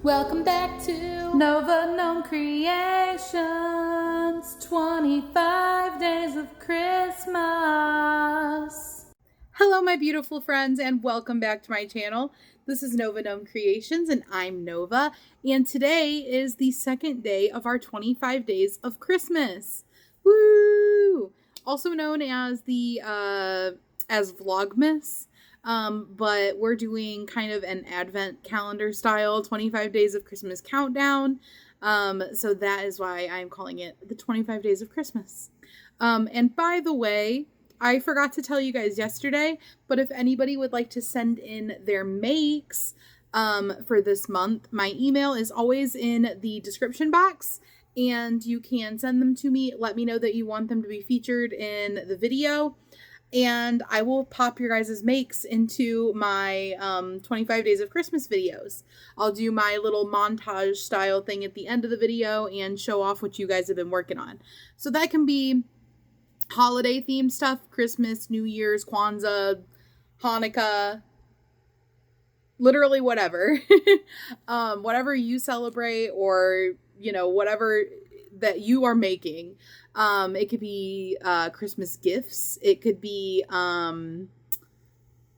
Welcome back to Nova Gnome Creations, 25 Days of Christmas. Hello my beautiful friends and welcome back to my channel. This is Nova Gnome Creations and I'm Nova, and today is the second day of our 25 Days of Christmas. Woo! Also known as the as vlogmas. But we're doing kind of an advent calendar style 25 days of Christmas countdown. So that is why I'm calling it the 25 days of Christmas. And by the way, I forgot to tell you guys yesterday, but if anybody would like to send in their makes, for this month, my email is always in the description box. And you can send them to me. Let me know that you want them to be featured in the video. And I will pop your guys' makes into my 25 Days of Christmas videos. I'll do my little montage style thing at the end of the video and show off what you guys have been working on. So that can be holiday themed stuff, Christmas, New Year's, Kwanzaa, Hanukkah, literally whatever. Whatever you celebrate or, you know, whatever that you are making. It could be Christmas gifts. It could be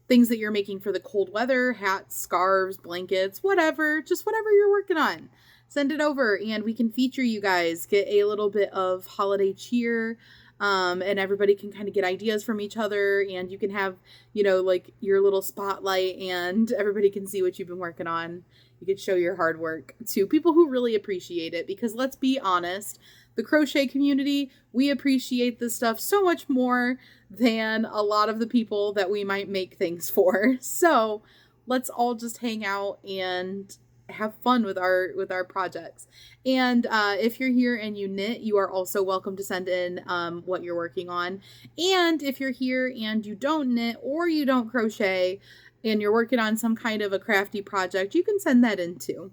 things that you're making for the cold weather, hats, scarves, blankets, whatever. Just whatever you're working on. Send it over and we can feature you guys. Get a little bit of holiday cheer. And everybody can kind of get ideas from each other, and you can have, you know, like your little spotlight and everybody can see what you've been working on. You can show your hard work to people who really appreciate it, because let's be honest, the crochet community, we appreciate this stuff so much more than a lot of the people that we might make things for. So let's all just hang out and have fun with our projects. And if you're here and you knit, you are also welcome to send in what you're working on. And if you're here and you don't knit or you don't crochet and you're working on some kind of a crafty project, you can send that in too.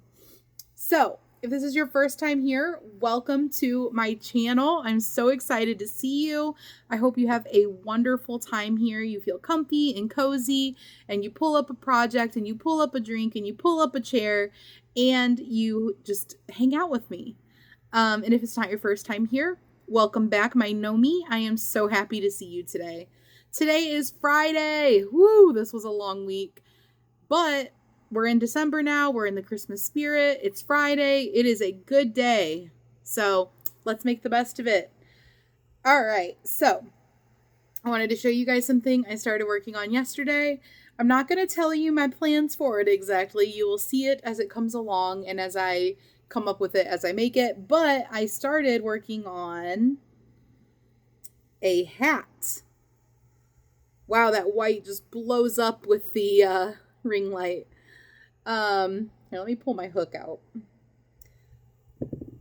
So if this is your first time here, welcome to my channel. I'm so excited to see you. I hope you have a wonderful time here. You feel comfy and cozy, and you pull up a project, and you pull up a drink, and you pull up a chair, and you just hang out with me. And if it's not your first time here, welcome back, my Nomi. I am so happy to see you today. Today is Friday. Woo, this was a long week, but we're in December now. We're in the Christmas spirit. It's Friday. It is a good day. So let's make the best of it. All right. So I wanted to show you guys something I started working on yesterday. I'm not going to tell you my plans for it exactly. You will see it as it comes along and as I come up with it as I make it. But I started working on a hat. Wow, that white just blows up with the ring light. Here, let me pull my hook out.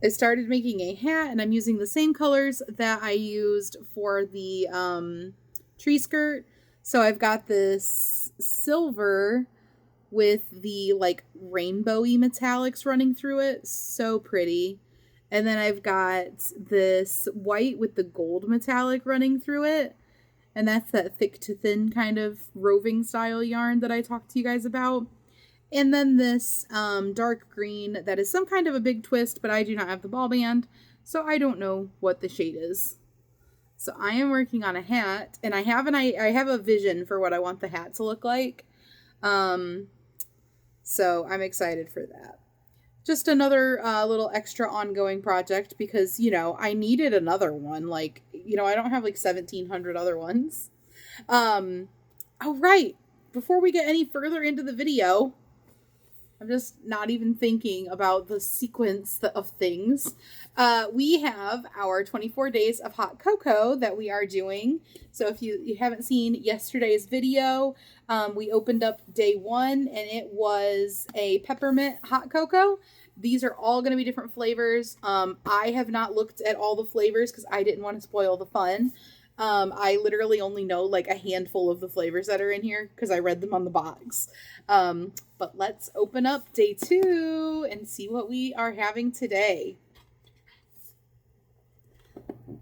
I started making a hat, and I'm using the same colors that I used for the tree skirt. So I've got this silver with the like rainbowy metallics running through it. So pretty. And then I've got this white with the gold metallic running through it. And that's that thick to thin kind of roving style yarn that I talked to you guys about. And then this dark green that is some kind of a big twist, but I do not have the ball band, so I don't know what the shade is. So I am working on a hat, and I have a vision for what I want the hat to look like. So I'm excited for that. Just another little extra ongoing project because, you know, I needed another one. Like, you know, I don't have like 1,700 other ones. Oh, right. Before we get any further into the video, I'm just not even thinking about the sequence of things. We have our 24 days of hot cocoa that we are doing. So if you haven't seen yesterday's video, we opened up day 1 and it was a peppermint hot cocoa. These are all going to be different flavors. I have not looked at all the flavors because I didn't want to spoil the fun. I literally only know like a handful of the flavors that are in here because I read them on the box. But let's open up day 2 and see what we are having today.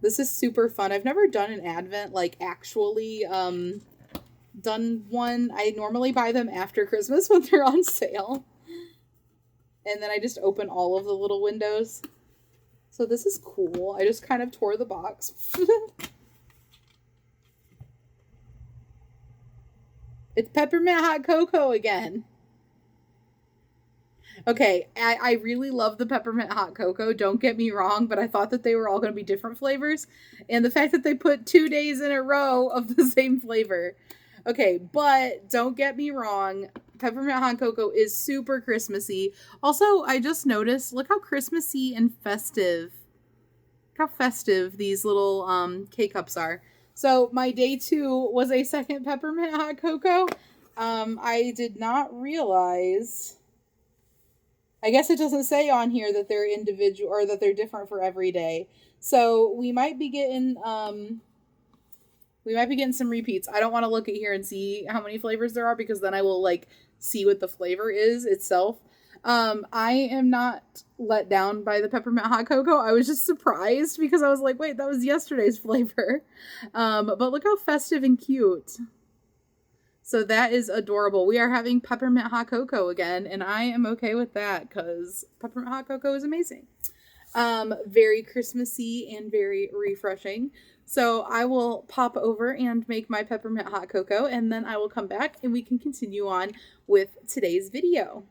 This is super fun. I've never done an advent, like actually done one. I normally buy them after Christmas when they're on sale. And then I just open all of the little windows. So this is cool. I just kind of tore the box. It's peppermint hot cocoa again. Okay, I really love the peppermint hot cocoa, don't get me wrong, but I thought that they were all going to be different flavors. And the fact that they put 2 days in a row of the same flavor. Okay, but don't get me wrong, peppermint hot cocoa is super Christmassy. Also, I just noticed, look how Christmassy and festive, look how festive these little K-cups are. So my day 2 was a second peppermint hot cocoa. I did not realize... I guess it doesn't say on here that they're individual or that they're different for every day. So we might be getting some repeats. I don't want to look at here and see how many flavors there are because then I will like see what the flavor is itself. I am not let down by the peppermint hot cocoa. I was just surprised because I was like, wait, that was yesterday's flavor. But look how festive and cute. So that is adorable. We are having peppermint hot cocoa again, and I am okay with that because peppermint hot cocoa is amazing. Very Christmassy and very refreshing. So I will pop over and make my peppermint hot cocoa, and then I will come back and we can continue on with today's video.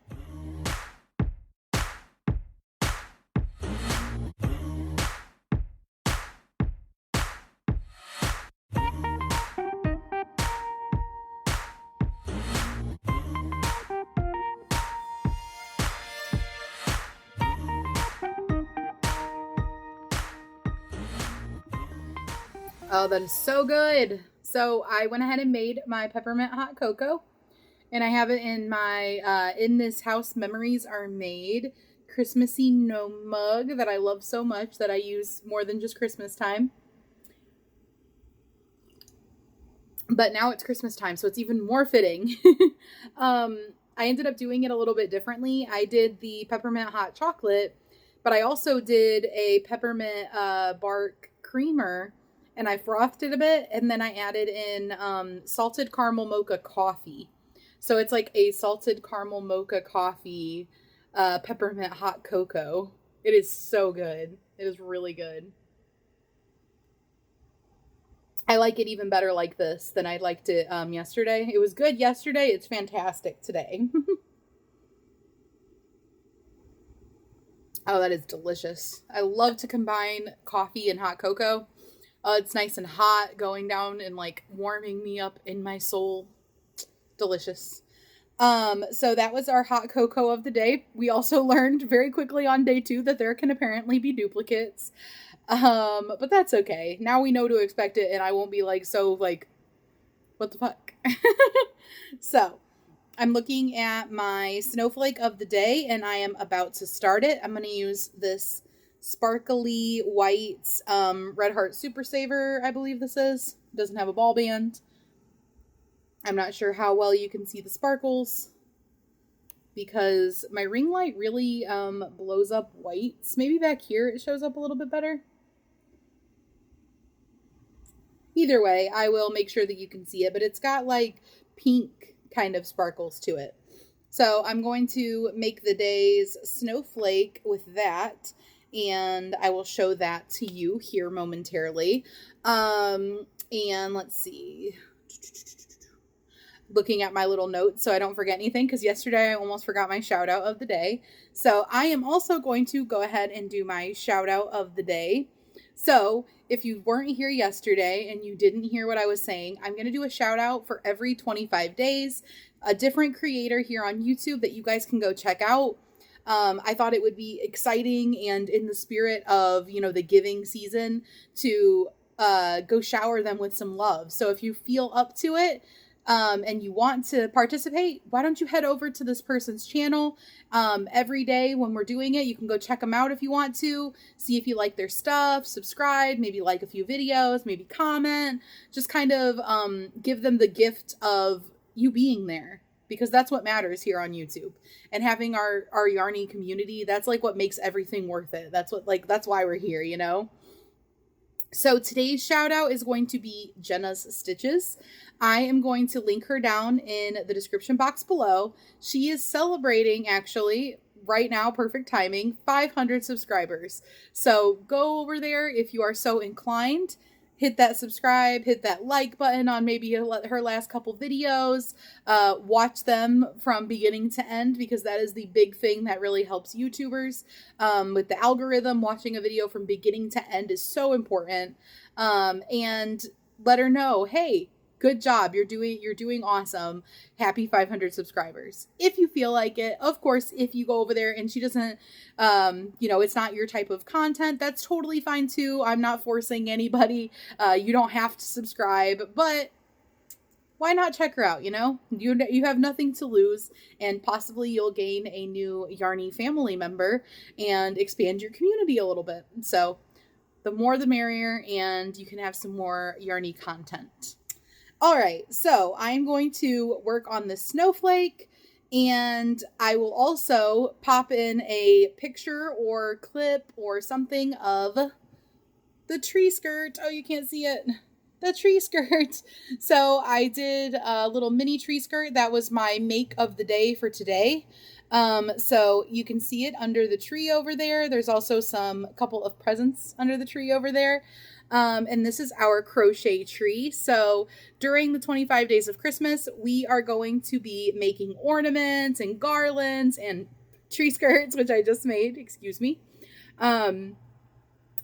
Oh, that is so good. So I went ahead and made my peppermint hot cocoa, and I have it in my In This House Memories Are Made Christmassy no mug that I love so much that I use more than just Christmas time. But now it's Christmas time, so it's even more fitting. I ended up doing it a little bit differently. I did the peppermint hot chocolate, but I also did a peppermint bark creamer, and I frothed it a bit, and then I added in salted caramel mocha coffee. So it's like a salted caramel mocha coffee peppermint hot cocoa. It is so good. It is really good. I like it even better like this than I liked it yesterday. It was good yesterday. It's fantastic today. Oh, that is delicious. I love to combine coffee and hot cocoa. It's nice and hot going down and like warming me up in my soul. Delicious. So that was our hot cocoa of the day. We also learned very quickly on day 2 that there can apparently be duplicates. But that's okay. Now we know to expect it and I won't be like, so like, what the fuck? So I'm looking at my snowflake of the day and I am about to start it. I'm going to use this sparkly white Red Heart Super Saver, I believe this is. It doesn't have a ball band. I'm not sure how well you can see the sparkles because my ring light really blows up whites. Maybe back here it shows up a little bit better. Either way, I will make sure that you can see it, but it's got like pink kind of sparkles to it. So I'm going to make the day's snowflake with that, and I will show that to you here momentarily. And let's see. Looking at my little notes so I don't forget anything, because yesterday I almost forgot my shout out of the day. So I am also going to go ahead and do my shout out of the day. So if you weren't here yesterday and you didn't hear what I was saying, I'm going to do a shout out for every 25 days, a different creator here on YouTube that you guys can go check out. I thought it would be exciting and in the spirit of, you know, the giving season to go shower them with some love. So if you feel up to it, and you want to participate, why don't you head over to this person's channel every day when we're doing it? You can go check them out if you want to, see if you like their stuff, subscribe, maybe like a few videos, maybe comment, just kind of give them the gift of you being there, because that's what matters here on YouTube. And having our Yarny community, that's like what makes everything worth it. That's what, like, that's why we're here, you know? So today's shout out is going to be Jenna's Stitches. I am going to link her down in the description box below. She is celebrating, actually, right now, perfect timing, 500 subscribers. So go over there if you are so inclined. Hit that subscribe, hit that like button on maybe her last couple videos. Watch them from beginning to end, because that is the big thing that really helps YouTubers. With the algorithm, watching a video from beginning to end is so important. And let her know, hey, good job. You're doing awesome. Happy 500 subscribers. If you feel like it, of course, if you go over there and she doesn't, it's not your type of content, that's totally fine too. I'm not forcing anybody. You don't have to subscribe, but why not check her out? You have nothing to lose, and possibly you'll gain a new Yarny family member and expand your community a little bit. So the more the merrier, and you can have some more Yarny content. All right, so I'm going to work on the snowflake, and I will also pop in a picture or clip or something of the tree skirt. Oh, you can't see it. The tree skirt. So I did a little mini tree skirt. That was my make of the day for today. So you can see it under the tree over there. There's also a couple of presents under the tree over there. And this is our crochet tree. So during the 25 days of Christmas, we are going to be making ornaments and garlands and tree skirts, which I just made, excuse me.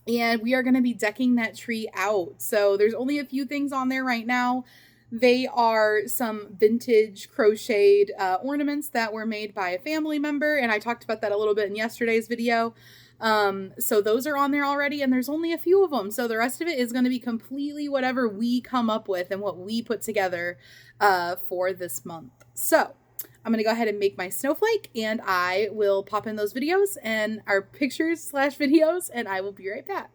And we are going to be decking that tree out. So there's only a few things on there right now. They are some vintage crocheted ornaments that were made by a family member. And I talked about that a little bit in yesterday's video. So those are on there already, and there's only a few of them. So the rest of it is going to be completely whatever we come up with and what we put together for this month. So I'm going to go ahead and make my snowflake, and I will pop in those videos and our pictures / videos, and I will be right back.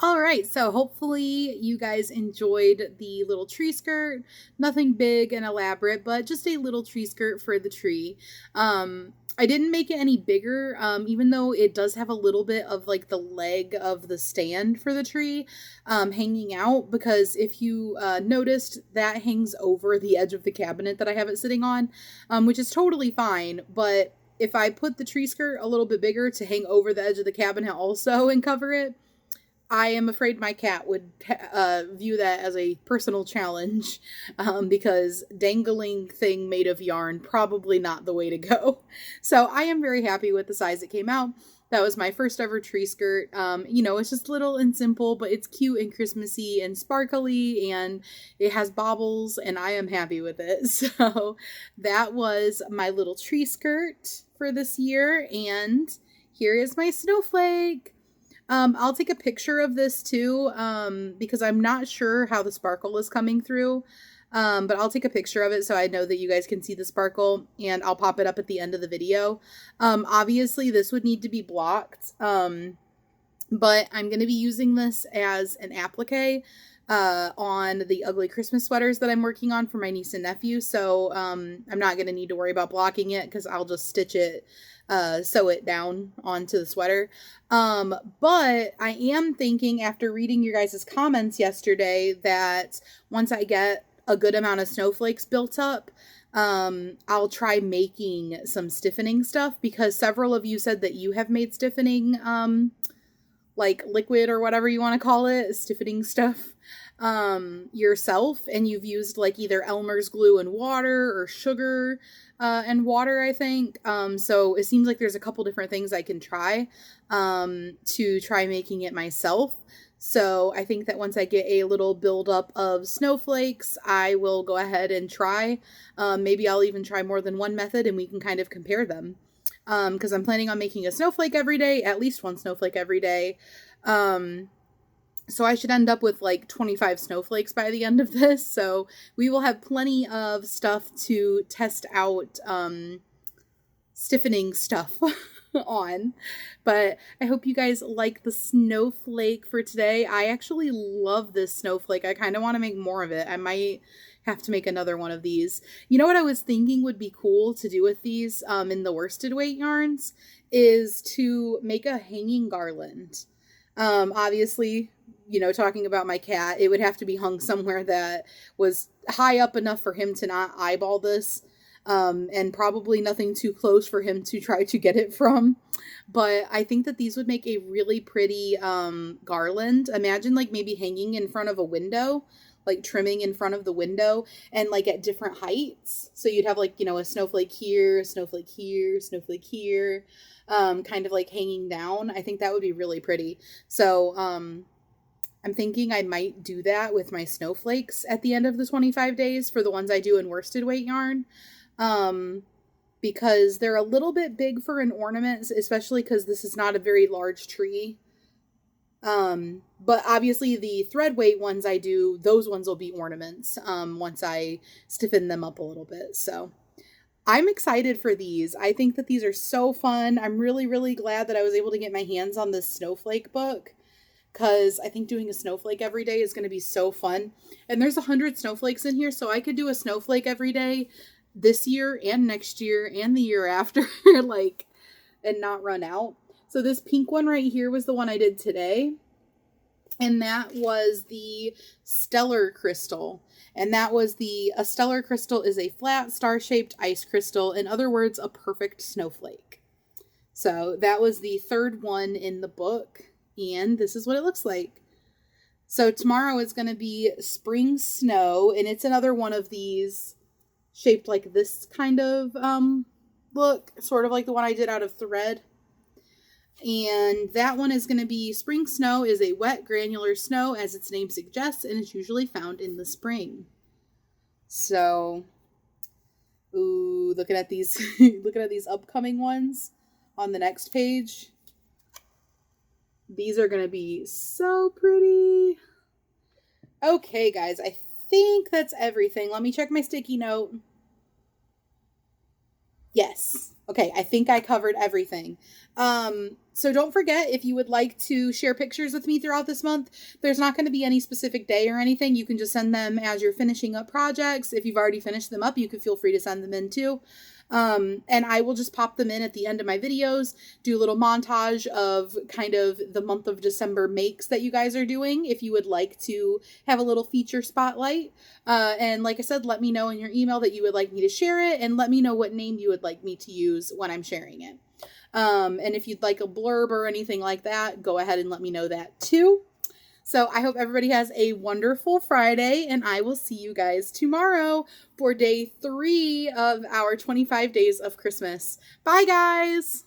All right, so hopefully you guys enjoyed the little tree skirt. Nothing big and elaborate, but just a little tree skirt for the tree. I didn't make it any bigger, even though it does have a little bit of like the leg of the stand for the tree hanging out, because if you noticed, that hangs over the edge of the cabinet that I have it sitting on, which is totally fine, but if I put the tree skirt a little bit bigger to hang over the edge of the cabinet also and cover it, I am afraid my cat would view that as a personal challenge, because dangling thing made of yarn, probably not the way to go. So I am very happy with the size it came out. That was my first ever tree skirt. It's just little and simple, but it's cute and Christmassy and sparkly, and it has baubles, and I am happy with it. So that was my little tree skirt for this year, and here is my snowflake. I'll take a picture of this too, because I'm not sure how the sparkle is coming through, but I'll take a picture of it so I know that you guys can see the sparkle, and I'll pop it up at the end of the video. Obviously this would need to be blocked, but I'm going to be using this as an applique on the ugly Christmas sweaters that I'm working on for my niece and nephew, so I'm not going to need to worry about blocking it, because I'll just stitch it, sew it down onto the sweater. But I am thinking, after reading your guys' comments yesterday, that once I get a good amount of snowflakes built up, I'll try making some stiffening stuff, because several of you said that you have made stiffening, like liquid or whatever you want to call it, stiffening stuff, yourself, and you've used like either Elmer's glue and water or sugar and water, I think. So it seems like there's a couple different things I can try to try making it myself. So I think that once I get a little buildup of snowflakes, I will go ahead and try. Maybe I'll even try more than one method, and we can kind of compare them. Because I'm planning on making a snowflake every day, at least one snowflake every day. So I should end up with like 25 snowflakes by the end of this. So we will have plenty of stuff to test out stiffening stuff on. But I hope you guys like the snowflake for today. I actually love this snowflake. I kind of want to make more of it. I might have to make another one of these. You know what I was thinking would be cool to do with these in the worsted weight yarns is to make a hanging garland. Obviously, you know, talking about my cat, it would have to be hung somewhere that was high up enough for him to not eyeball this, and probably nothing too close for him to try to get it from. But I think that these would make a really pretty garland. Imagine like maybe hanging in front of a window, like trimming in front of the window and like at different heights. So you'd have like, you know, a snowflake here, snowflake here, snowflake here, kind of like hanging down. I think that would be really pretty. So I'm thinking I might do that with my snowflakes at the end of the 25 days for the ones I do in worsted weight yarn. Because they're a little bit big for an ornament, especially because this is not a very large tree. But obviously the thread weight ones I do, those ones will be ornaments, once I stiffen them up a little bit. So I'm excited for these. I think that these are so fun. I'm really, really glad that I was able to get my hands on this snowflake book, because I think doing a snowflake every day is going to be so fun. And there's 100 snowflakes in here, so I could do a snowflake every day this year and next year and the year after, like, and not run out. So this pink one right here was the one I did today. And that was the stellar crystal. And that was a stellar crystal is a flat star-shaped ice crystal. In other words, a perfect snowflake. So that was the third one in the book. And this is what it looks like. So tomorrow is going to be spring snow. And it's another one of these shaped like this kind of look. Sort of like the one I did out of thread. And that one is going to be spring snow is a wet granular snow, as its name suggests, and it's usually found in the spring. So, ooh, looking at these, looking at these upcoming ones on the next page. These are going to be so pretty. Okay, guys, I think that's everything. Let me check my sticky note. Yes. Okay, I think I covered everything. So don't forget, if you would like to share pictures with me throughout this month, there's not going to be any specific day or anything. You can just send them as you're finishing up projects. If you've already finished them up, you could feel free to send them in too. And I will just pop them in at the end of my videos, do a little montage of kind of the month of December makes that you guys are doing, if you would like to have a little feature spotlight. And like I said, let me know in your email that you would like me to share it, and let me know what name you would like me to use when I'm sharing it. And if you'd like a blurb or anything like that, go ahead and let me know that too. So I hope everybody has a wonderful Friday, and I will see you guys tomorrow for day 3 of our 25 days of Christmas. Bye, guys!